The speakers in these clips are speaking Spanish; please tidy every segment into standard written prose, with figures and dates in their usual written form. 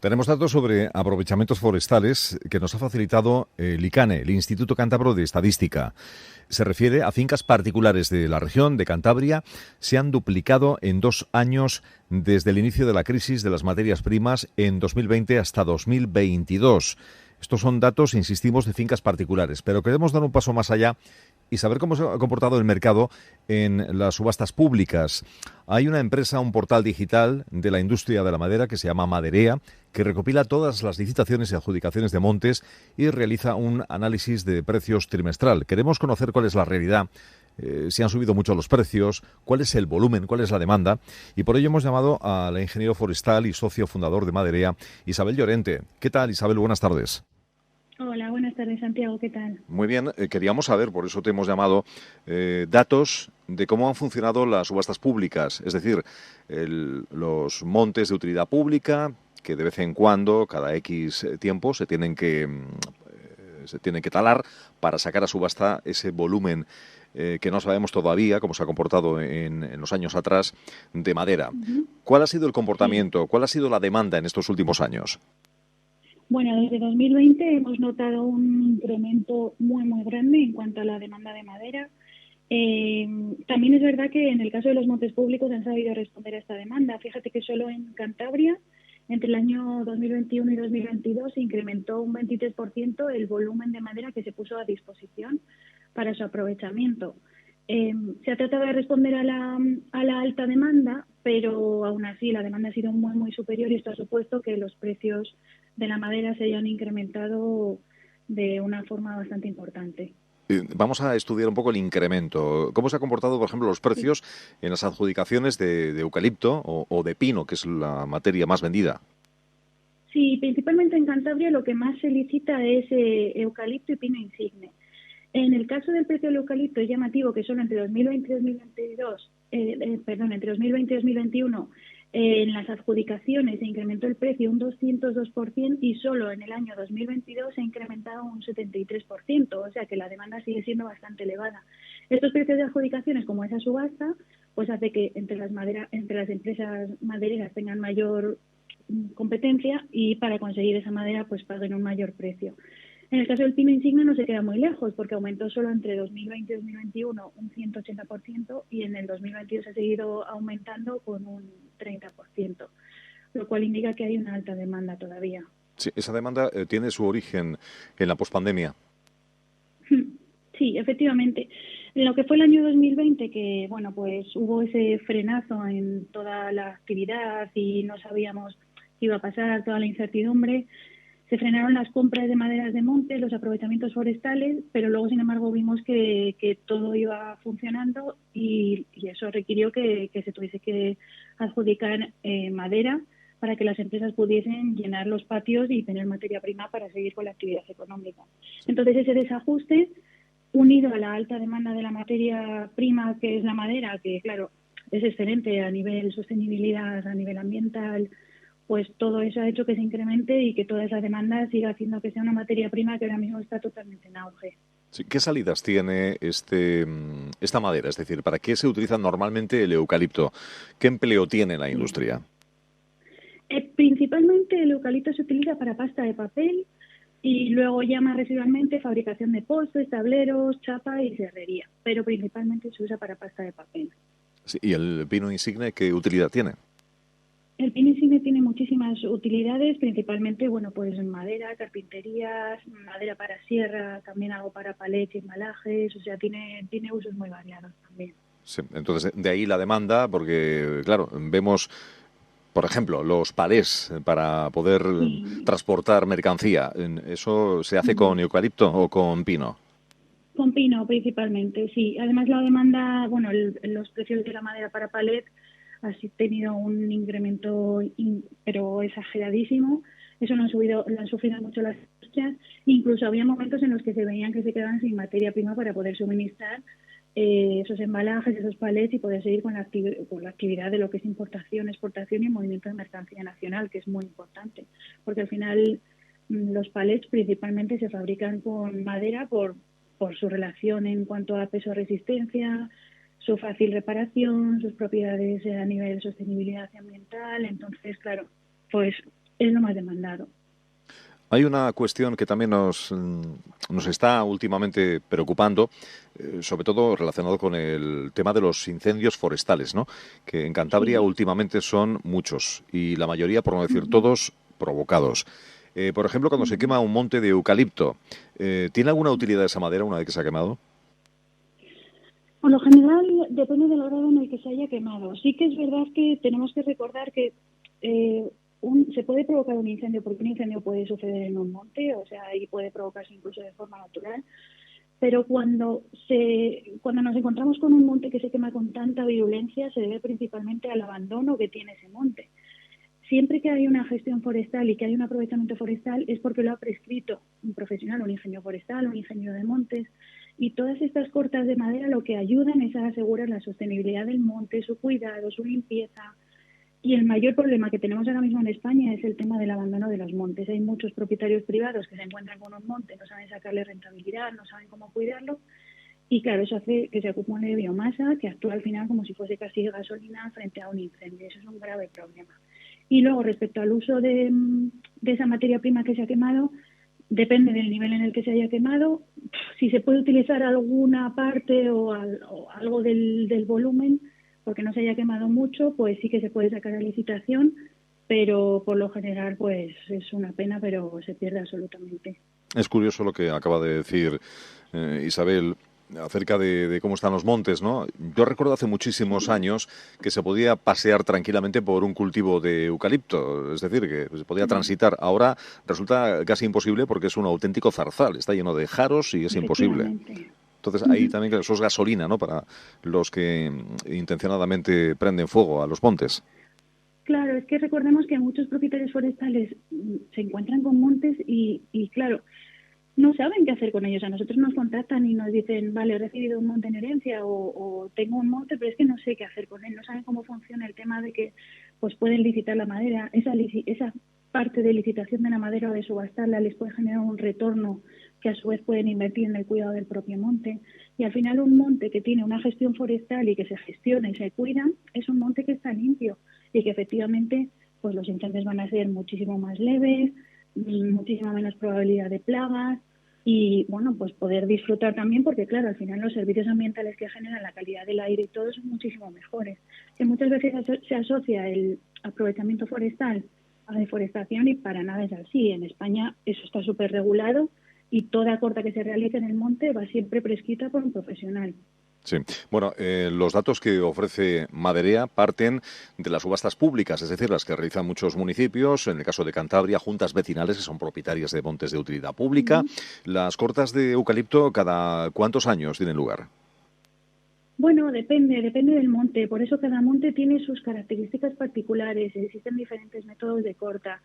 Tenemos datos sobre aprovechamientos forestales que nos ha facilitado el ICANE, el Instituto Cántabro de Estadística. Se refiere a fincas particulares de la región de Cantabria. Se han duplicado en 2 años desde el inicio de la crisis de las materias primas en 2020 hasta 2022. Estos son datos, insistimos, de fincas particulares, pero queremos dar un paso más allá y saber cómo se ha comportado el mercado en las subastas públicas. Hay una empresa, un portal digital de la industria de la madera que se llama Maderea, que recopila todas las licitaciones y adjudicaciones de montes y realiza un análisis de precios trimestral. Queremos conocer cuál es la realidad, si han subido mucho los precios, cuál es el volumen, cuál es la demanda, y por ello hemos llamado al ingeniero forestal y socio fundador de Maderea, Isabel Llorente. ¿Qué tal, Isabel? Buenas tardes. Hola, buenas tardes, Santiago, ¿qué tal? Muy bien, queríamos saber, por eso te hemos llamado, datos de cómo han funcionado las subastas públicas, es decir, los montes de utilidad pública que de vez en cuando, cada X tiempo, se tienen que talar para sacar a subasta ese volumen que no sabemos todavía cómo se ha comportado en los años atrás de madera. Ujú. ¿Cuál ha sido el Sí, comportamiento? ¿Cuál ha sido la demanda en estos últimos años? bueno, desde 2020 hemos notado un incremento muy grande en cuanto a la demanda de madera. Eh, También es verdad que en el caso de los montes públicos han sabido responder a esta demanda. Fíjate que solo en Cantabria, entre el año 2021 y 2022, se incrementó un 23% el volumen de madera que se puso a disposición para su aprovechamiento. Se ha tratado de responder a la alta demanda, pero aún así la demanda ha sido muy superior y esto ha supuesto que los precios de la madera se hayan incrementado de una forma bastante importante. Vamos a estudiar un poco el incremento. ¿Cómo se han comportado, por ejemplo, los Sí. precios en las adjudicaciones de eucalipto o de pino, que es la materia más vendida? Sí, principalmente en Cantabria lo que más se licita es eucalipto y pino insigne. En el caso del precio del eucalipto es llamativo que solo entre 2020 y 2022, entre 2020 y 2021, en las adjudicaciones se incrementó el precio un 202% y solo en el año 2022 se ha incrementado un 73%, o sea que la demanda sigue siendo bastante elevada. Estos precios de adjudicaciones, como esa subasta, pues hace que entre las empresas madereras tengan mayor competencia y para conseguir esa madera pues paguen un mayor precio. En el caso del pino insigne no se queda muy lejos porque aumentó solo entre 2020 y 2021 un 180% y en el 2022 ha seguido aumentando con un 30%, lo cual indica que hay una alta demanda todavía. Sí, esa demanda tiene su origen en la pospandemia. Sí, efectivamente. En lo que fue el año 2020, que bueno, pues hubo ese frenazo en toda la actividad y no sabíamos qué iba a pasar, toda la incertidumbre, se frenaron las compras de maderas de monte, los aprovechamientos forestales, pero luego, sin embargo, vimos que todo iba funcionando y eso requirió que se tuviese que adjudicar madera para que las empresas pudiesen llenar los patios y tener materia prima para seguir con la actividad económica. Entonces, ese desajuste unido a la alta demanda de la materia prima, que es la madera, que claro, es excelente a nivel sostenibilidad, a nivel ambiental, pues todo eso ha hecho que se incremente y que toda esa demanda siga haciendo que sea una materia prima que ahora mismo está totalmente en auge. Sí, ¿qué salidas tiene esta madera? Es decir, ¿para qué se utiliza normalmente el eucalipto? ¿Qué empleo tiene en la Sí. industria? Principalmente el eucalipto se utiliza para pasta de papel y luego ya más residualmente fabricación de postes, tableros, chapa y serrería, pero principalmente se usa para pasta de papel. Sí, ¿y el pino insigne qué utilidad tiene? El pino insigne tiene muchísimas utilidades, principalmente, bueno, pues madera, carpinterías, madera para sierra, también algo para palets y embalajes, o sea, tiene usos muy variados también. Sí, entonces, de ahí la demanda, porque, claro, vemos, por ejemplo, los palés para poder Sí. transportar mercancía. ¿Eso se hace con Ujú. eucalipto o con pino? Con pino principalmente, sí. Además la demanda, bueno, los precios de la madera para palet ha tenido un incremento pero exageradísimo. Eso lo han sufrido mucho las industrias. Incluso había momentos en los que se veían que se quedaban sin materia prima para poder suministrar esos embalajes, esos palets y poder seguir con la actividad de lo que es importación, exportación y movimiento de mercancía nacional, que es muy importante. Porque al final los palets principalmente se fabrican con madera por su relación en cuanto a peso-resistencia, su fácil reparación, sus propiedades a nivel de sostenibilidad ambiental. Entonces, claro, pues es lo más demandado. Hay una cuestión que también nos está últimamente preocupando, sobre todo relacionado con el tema de los incendios forestales, ¿no? Que en Cantabria Sí. últimamente son muchos y la mayoría, por no decir Ujú, todos, provocados. Por ejemplo, cuando se ujú. quema un monte de eucalipto, ¿tiene alguna utilidad esa madera una vez que se ha quemado? Por lo general depende del grado en el que se haya quemado. Sí que es verdad que tenemos que recordar que eh, se puede provocar un incendio, porque un incendio puede suceder en un monte, o sea, y puede provocarse incluso de forma natural. Pero cuando nos encontramos con un monte que se quema con tanta virulencia, se debe principalmente al abandono que tiene ese monte. Siempre que hay una gestión forestal y que hay un aprovechamiento forestal es porque lo ha prescrito un profesional, un ingeniero forestal, un ingeniero de montes. Y todas estas cortas de madera lo que ayudan es a asegurar la sostenibilidad del monte, su cuidado, su limpieza. Y el mayor problema que tenemos ahora mismo en España es el tema del abandono de los montes. Hay muchos propietarios privados que se encuentran con un monte, no saben sacarle rentabilidad, no saben cómo cuidarlo. Y claro, eso hace que se acumule biomasa que actúa al final como si fuese casi gasolina frente a un incendio. Eso es un grave problema. Y luego, respecto al uso de esa materia prima que se ha quemado, depende del nivel en el que se haya quemado. Si se puede utilizar alguna parte o algo del volumen, porque no se haya quemado mucho, pues sí que se puede sacar a licitación, pero por lo general pues es una pena, pero se pierde absolutamente. Es curioso lo que acaba de decir Isabel acerca de cómo están los montes, ¿no? Yo recuerdo hace muchísimos Sí. años que se podía pasear tranquilamente por un cultivo de eucalipto, es decir, que se podía Mm, transitar. Ahora resulta casi imposible porque es un auténtico zarzal, está lleno de jaros y es imposible. efectivamente. Entonces ahí Ujú. también que eso es gasolina, ¿no? Para los que intencionadamente prenden fuego a los montes. Claro, es que recordemos que muchos propietarios forestales se encuentran con montes y claro, no saben qué hacer con ellos. A nosotros nos contactan y nos dicen, vale, he recibido un monte en herencia o tengo un monte, pero es que no sé qué hacer con él. No saben cómo funciona el tema de que pues pueden licitar la madera. Esa parte de licitación de la madera o de subastarla les puede generar un retorno que a su vez pueden invertir en el cuidado del propio monte. Y al final un monte que tiene una gestión forestal y que se gestiona y se cuida es un monte que está limpio y que efectivamente pues los incendios van a ser muchísimo más leves, muchísima menos probabilidad de plagas y bueno, pues poder disfrutar también porque claro, al final los servicios ambientales que generan la calidad del aire y todo son muchísimo mejores. Que muchas veces se asocia el aprovechamiento forestal a deforestación y para nada es así. En España eso está súper regulado y toda corta que se realice en el monte va siempre prescrita por un profesional. Sí. Bueno, los datos que ofrece Maderea parten de las subastas públicas, es decir, las que realizan muchos municipios, en el caso de Cantabria, juntas vecinales que son propietarias de montes de utilidad pública. Uh-huh. Las cortas de eucalipto, ¿cada cuántos años tienen lugar? Bueno, depende del monte. Por eso cada monte tiene sus características particulares. Existen diferentes métodos de corta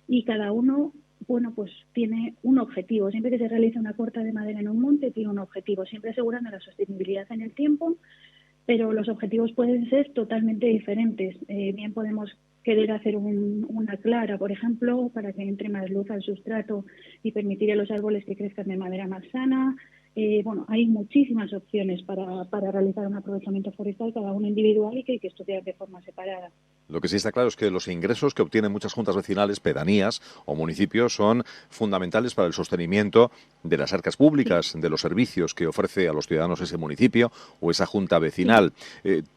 y cada uno, bueno, pues tiene un objetivo. Siempre que se realiza una corta de madera en un monte, tiene un objetivo, siempre asegurando la sostenibilidad en el tiempo, pero los objetivos pueden ser totalmente diferentes. Bien podemos querer hacer una clara, por ejemplo, para que entre más luz al sustrato y permitir a los árboles que crezcan de manera más sana. Bueno, hay muchísimas opciones para realizar un aprovechamiento forestal, cada uno individual y que hay que estudiar de forma separada. Lo que sí está claro es que los ingresos que obtienen muchas juntas vecinales, pedanías o municipios son fundamentales para el sostenimiento de las arcas Sí, públicas, de los servicios que ofrece a los ciudadanos ese municipio o esa junta sí. vecinal.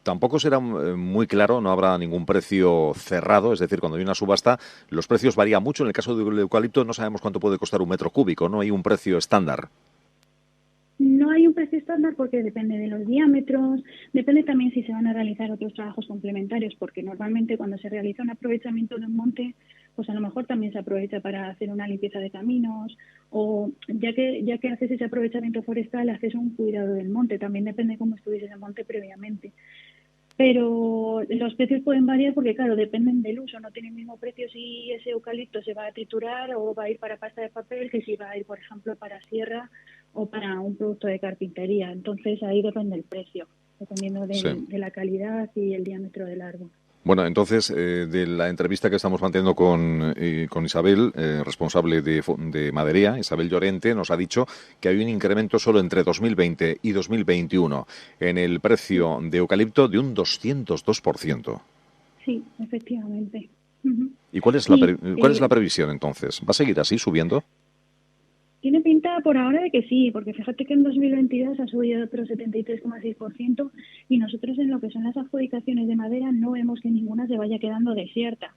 Tampoco será muy claro, no habrá ningún precio cerrado, es decir, cuando hay una subasta, los precios varían mucho. En el caso del eucalipto no sabemos cuánto puede costar un metro cúbico, no hay un precio estándar. No hay un precio estándar porque depende de los diámetros, depende también si se van a realizar otros trabajos complementarios, porque normalmente cuando se realiza un aprovechamiento de un monte, pues a lo mejor también se aprovecha para hacer una limpieza de caminos o ya que haces ese aprovechamiento forestal, haces un cuidado del monte, también depende cómo estuviese ese monte previamente. Pero los precios pueden variar porque, claro, dependen del uso. No tiene el mismo precio si ese eucalipto se va a triturar o va a ir para pasta de papel que si va a ir, por ejemplo, para sierra o para un producto de carpintería. Entonces, ahí depende el precio, dependiendo Sí. de la calidad y el diámetro del árbol. Bueno, entonces, de la entrevista que estamos manteniendo con Isabel, responsable de Maderea, Isabel Llorente, nos ha dicho que hay un incremento solo entre 2020 y 2021 en el Sí, precio de eucalipto de un 202%. sí, efectivamente. Ujú. ¿Y cuál es Sí, cuál es la previsión entonces? ¿Va a seguir así subiendo? tiene pinta por ahora de que sí, porque fíjate que en 2022 ha subido otro 73,6% y nosotros en lo que son las adjudicaciones de madera no vemos que ninguna se vaya quedando desierta.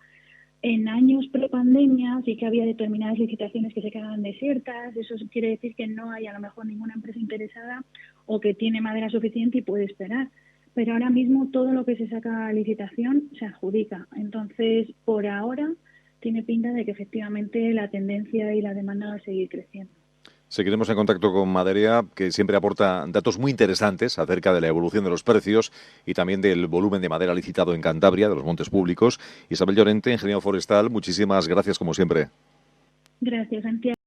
En años prepandemia sí que había determinadas licitaciones que se quedaban desiertas, eso quiere decir que no hay a lo mejor ninguna empresa interesada o que tiene madera suficiente y puede esperar. Pero ahora mismo todo lo que se saca a licitación se adjudica. Entonces, por ahora, tiene pinta de que efectivamente la tendencia y la demanda va a seguir creciendo. Seguiremos en contacto con Maderea, que siempre aporta datos muy interesantes acerca de la evolución de los precios y también del volumen de madera licitado en Cantabria, de los montes públicos. Isabel Llorente, ingeniero forestal, muchísimas gracias como siempre. Gracias, Santiago.